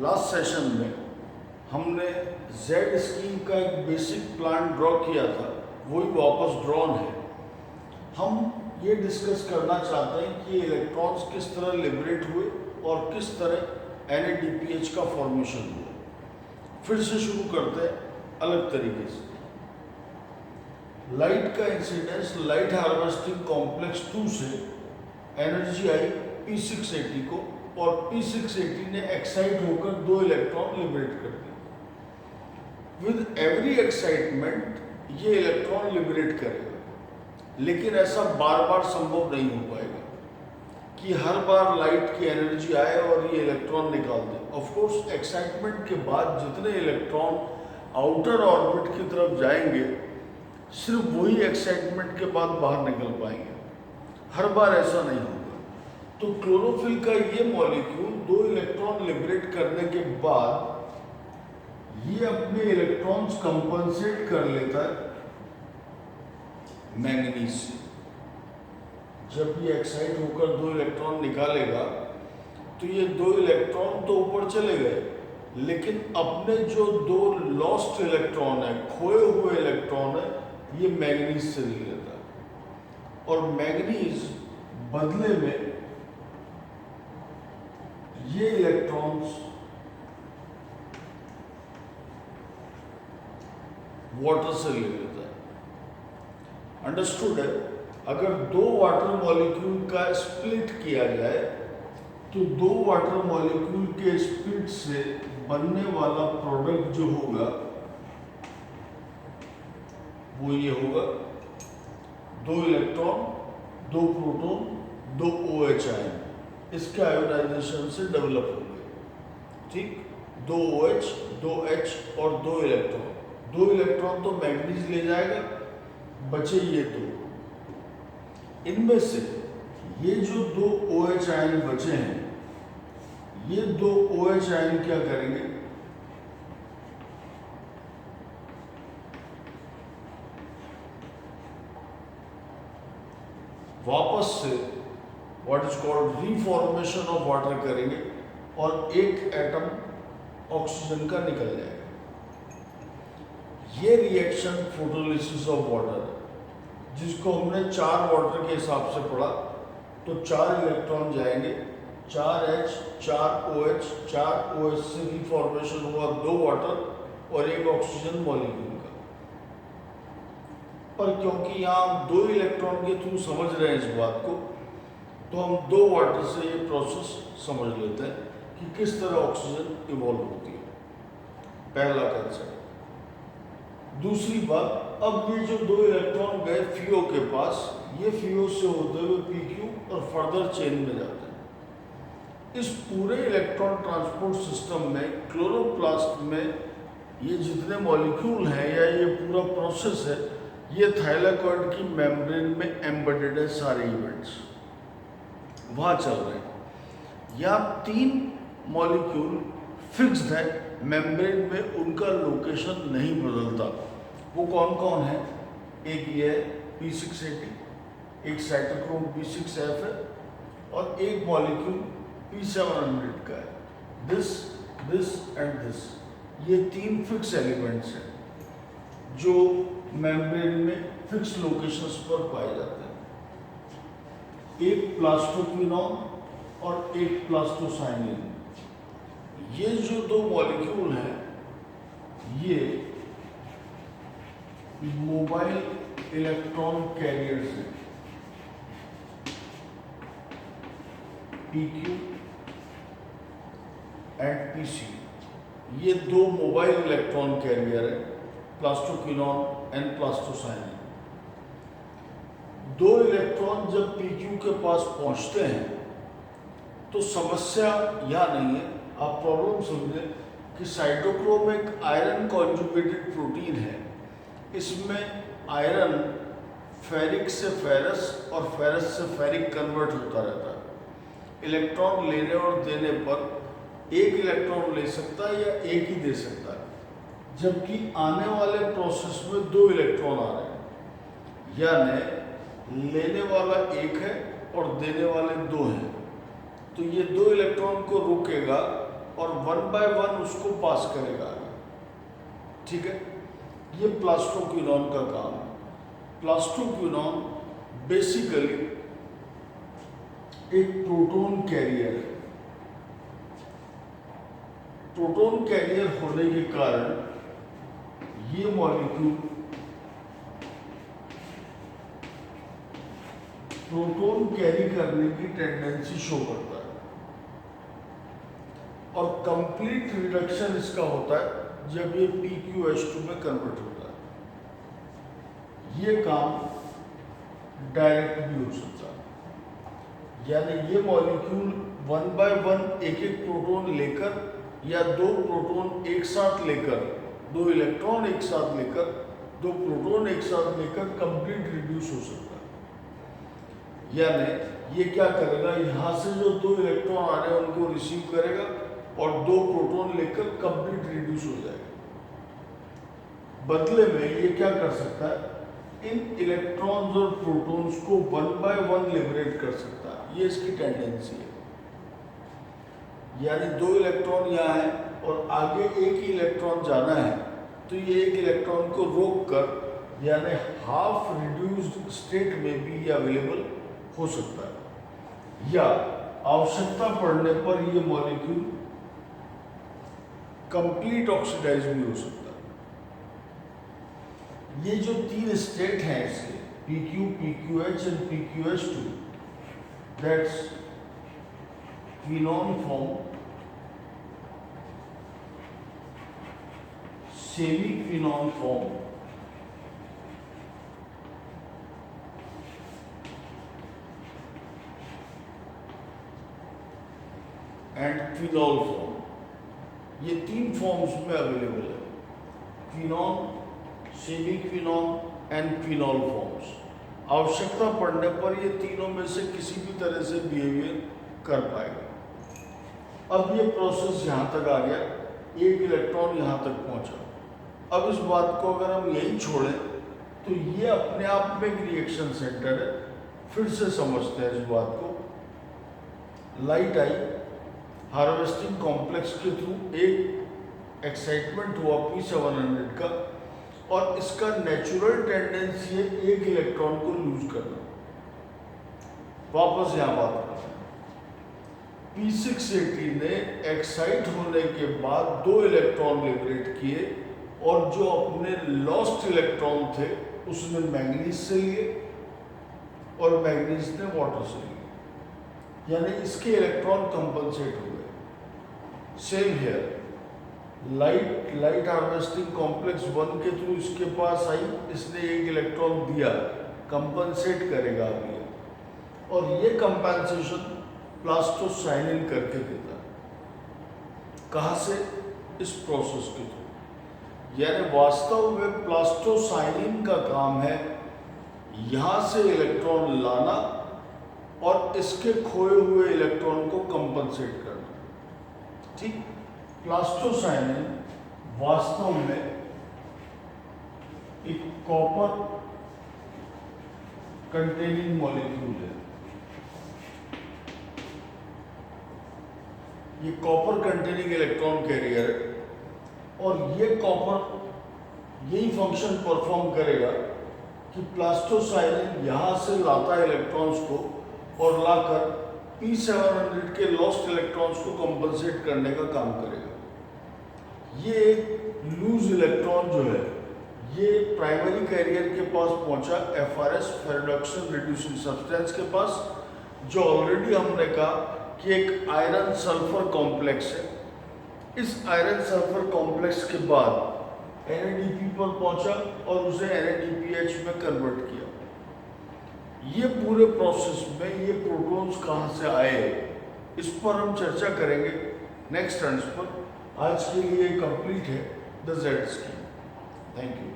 Last session में हमने Z scheme का एक बेसिक प्लान ड्रॉ किया था, वही वापस ड्रॉन है। हम ये डिस्कस करना चाहते हैं कि इलेक्ट्रॉन्स किस तरह लिबरेट हुए और किस तरह NADPH का फॉर्मेशन हुआ। फिर से शुरू करते हैं अलग तरीके से। लाइट का इंसिडेंस लाइट हार्वेस्टिंग कॉम्प्लेक्स 2 से एनर्जी आई P680 को, और P680 ने एक्साइट होकर 2 इलेक्ट्रॉन लिबरेट कर दिए। विद एवरी एक्साइटमेंट ये इलेक्ट्रॉन लिबरेट करेगा, लेकिन ऐसा बार बार संभव नहीं हो पाएगा कि हर बार लाइट की एनर्जी आए और ये इलेक्ट्रॉन निकाल दे। ऑफ कोर्स एक्साइटमेंट के बाद जितने इलेक्ट्रॉन आउटर ऑर्बिट की तरफ जाएंगे, सिर्फ वही एक्साइटमेंट के बाद बाहर निकल पाएंगे, हर बार ऐसा नहीं होगा। तो क्लोरोफिल का ये मॉलिक्यूल 2 इलेक्ट्रॉन लिबरेट करने के बाद ये अपने इलेक्ट्रॉन्स कंपनसेट कर लेता है मैंगनीज से। जब ये एक्साइट होकर 2 इलेक्ट्रॉन निकालेगा तो ये 2 इलेक्ट्रॉन तो ऊपर चले गए, लेकिन अपने जो 2 लॉस्ट इलेक्ट्रॉन है, खोए हुए इलेक्ट्रॉन है, ये मैंगनीज से ले लेता है। और मैंगनीज बदले में ये इलेक्ट्रॉन्स वाटर से ले लेता है। अंडरस्टूड है? अगर 2 वाटर मॉलिक्यूल का स्प्लिट किया जाए तो 2 वाटर मॉलिक्यूल के स्प्लिट से बनने वाला प्रोडक्ट जो होगा वो ये होगा, 2 इलेक्ट्रॉन, 2 प्रोटॉन, 2 OH आयन इसके आयोनाइजेशन से डेवलप हो गए। ठीक, 2 OH, 2 H और 2 इलेक्ट्रॉन। 2 इलेक्ट्रॉन तो मैंगनीज ले जाएगा, बचे ये 2। इनमें से ये जो 2 OH आयन बचे हैं, ये 2 OH आयन क्या करेंगे? वापस से what is called reformation of water करेंगे और एक एटम ऑक्सीजन का निकल जाएगा। ये रिएक्शन फोटोलिसिस ऑफ वाटर, जिसको हमने 4 वाटर के हिसाब से पढ़ा, तो 4 इलेक्ट्रॉन जाएंगे, 4H, 4 OH, 4 OH से रीफॉर्मेशन हुआ 2 वाटर और 1 ऑक्सीजन मॉलिक्यूल का। पर क्योंकि यहाँ 2 इलेक्ट्रॉन के थ्रू समझ रहे हैं इस बात को, तो हम 2 वाटर से ये प्रोसेस समझ लेते हैं कि किस तरह ऑक्सीजन इवॉल्व होती है। पहला कंसेप्ट। दूसरी बात, अब ये जो 2 इलेक्ट्रॉन गए FeO के पास, ये FeO से होते हुए PQ और फर्दर चेन में जाते हैं। इस पूरे इलेक्ट्रॉन ट्रांसपोर्ट सिस्टम में क्लोरोप्लास्ट में ये जितने मॉलिक्यूल हैं या ये पूरा प्रोसेस है, ये थाइलाकॉइड की मेम्ब्रेन में एम्बेडेड है। सारे इवेंट्स वहाँ चल रहे हैं। यहाँ 3 मॉलिक्यूल फिक्स्ड है मेम्ब्रेन में, उनका लोकेशन नहीं बदलता। वो कौन कौन है? एक ये है P680, एक साइटोक्रोम B6F है, और एक मॉलिक्यूल P700 का है। दिस एंड दिस, ये 3 फिक्स एलिमेंट्स हैं जो मेम्ब्रेन में फिक्स लोकेशंस पर पाए जाते हैं। एक प्लास्टोक्विनोन और एक प्लास्टोसाइनिन। ये जो 2 मॉलिक्यूल हैं, ये मोबाइल इलेक्ट्रॉन कैरियर्स हैं। PQ एंड PC, ये 2 मोबाइल इलेक्ट्रॉन कैरियर है, प्लास्टोक्विनोन एंड प्लास्टोसाइनिन। 2 इलेक्ट्रॉन जब PQ के पास पहुंचते हैं तो समस्या यह नहीं है, आप प्रॉब्लम समझें कि साइटोक्रोम एक आयरन कॉन्जुगेटेड प्रोटीन है। इसमें आयरन फेरिक से फेरस और फेरस से फेरिक कन्वर्ट होता रहता है। इलेक्ट्रॉन लेने और देने पर एक इलेक्ट्रॉन ले सकता है या एक ही दे सकता है, जबकि आने वाले प्रोसेस में 2 इलेक्ट्रॉन आ रहे हैं, यानी लेने वाला 1 है और देने वाले 2 हैं। तो ये 2 इलेक्ट्रॉन को रोकेगा और 1/1 उसको पास करेगा आगे। ठीक है, ये प्लास्टोक्विनोन का काम है। प्लास्टोक्विनोन बेसिकली एक प्रोटॉन कैरियर है। प्रोटॉन कैरियर होने के कारण ये मॉलिक्यूल प्रोटॉन कैरी करने की टेंडेंसी शो करता है, और कंप्लीट रिडक्शन इसका होता है जब ये PqH2 में कन्वर्ट होता है। ये काम डायरेक्ट भी हो सकता है, यानी ये मॉलिक्यूल 1/1 एक एक प्रोटॉन लेकर या दो प्रोटॉन एक साथ लेकर, दो इलेक्ट्रॉन एक साथ लेकर, दो प्रोटॉन एक साथ लेकर कंप्लीट रिड्यूस हो सकता है। यानी ये क्या करेगा, यहाँ से जो दो इलेक्ट्रॉन आ रहे हैं उनको रिसीव करेगा और दो प्रोटॉन लेकर कंप्लीट रिड्यूस हो जाएगा। बदले में ये क्या कर सकता है, इन इलेक्ट्रॉन्स और प्रोटॉन्स को 1/1 लिबरेट कर सकता है। ये इसकी टेंडेंसी है। यानी दो इलेक्ट्रॉन यहाँ है और आगे एक ही इलेक्ट्रॉन जाना है, तो ये एक इलेक्ट्रॉन को रोक कर यानी हाफ रिड्यूस्ड स्टेट में भी अवेलेबल हो सकता है, या आवश्यकता पड़ने पर ये मॉलिक्यूल कंप्लीट ऑक्सीडाइज भी हो सकता है। ये जो तीन स्टेट हैं इसके PQ, PQH and PQH2, that's quinone form, semi quinone form and quinol form, ये तीन फॉर्म्स में अवेलेबल है। Quinone, semi quinone and quinol forms. आवश्यकता पड़ने पर ये तीनों में से किसी भी तरह से बिहेवियर कर पाएगा। अब ये प्रोसेस यहाँ तक आ गया, एक इलेक्ट्रॉन यहाँ तक पहुँचा। अब इस बात को अगर हम यही छोड़ें तो ये अपने आप में एक रिएक्शन सेंटर है। फिर से समझते हैं इस बात को। लाइट आई, हार्वेस्टिंग कॉम्प्लेक्स के थ्रू एक एक्साइटमेंट हुआ P700 का, और इसका नेचुरल टेंडेंसी है एक इलेक्ट्रॉन को लूज करना। वापस यहाँ बात करते हैं। P680 ने एक्साइट होने के बाद दो इलेक्ट्रॉन लिबरेट किए, और जो अपने लॉस्ट इलेक्ट्रॉन थे उसने मैग्नीज से लिए और मैग्नीज ने वाटर से लिए, यानी इसके इलेक्ट्रॉन कंपनसेट हो गए। Same here, light harvesting complex 1 के थ्रू इसके पास आई, इसने एक इलेक्ट्रॉन दिया, कंपनसेट करेगा अब ये, और ये कंपनसेशन प्लास्टोसाइनिन करके देता है। कहाँ से? इस प्रोसेस के थ्रू। यानी वास्तव में प्लास्टोसाइनिन का काम है यहाँ से इलेक्ट्रॉन लाना और इसके खोए हुए इलेक्ट्रॉन को कंपनसेट करना। ठीक, प्लास्टोसाइनिन वास्तव में एक कॉपर कंटेनिंग मॉलिक्यूल है। ये कॉपर कंटेनिंग इलेक्ट्रॉन कैरियर है, और ये कॉपर यही फंक्शन परफॉर्म करेगा कि प्लास्टोसाइनिन यहाँ से लाता है इलेक्ट्रॉन्स को और लाकर P700 के लॉस्ट इलेक्ट्रॉन्स को कंपनसेट करने का काम करेगा। ये एक लूज इलेक्ट्रॉन जो है ये प्राइमरी कैरियर के पास पहुंचा, FRS फेरोडक्शन रिड्यूसिंग सब्सटेंस के पास, जो ऑलरेडी हमने कहा कि एक आयरन सल्फर कॉम्प्लेक्स है। इस आयरन सल्फर कॉम्प्लेक्स के बाद NADP पर पहुंचा और उसे NADPH में कन्वर्ट किया। ये पूरे प्रोसेस में ये प्रोटॉन्स कहाँ से आए, इस पर हम चर्चा करेंगे नेक्स्ट टर्न्स पर। आज के लिए कंप्लीट है the Z scheme. Thank you.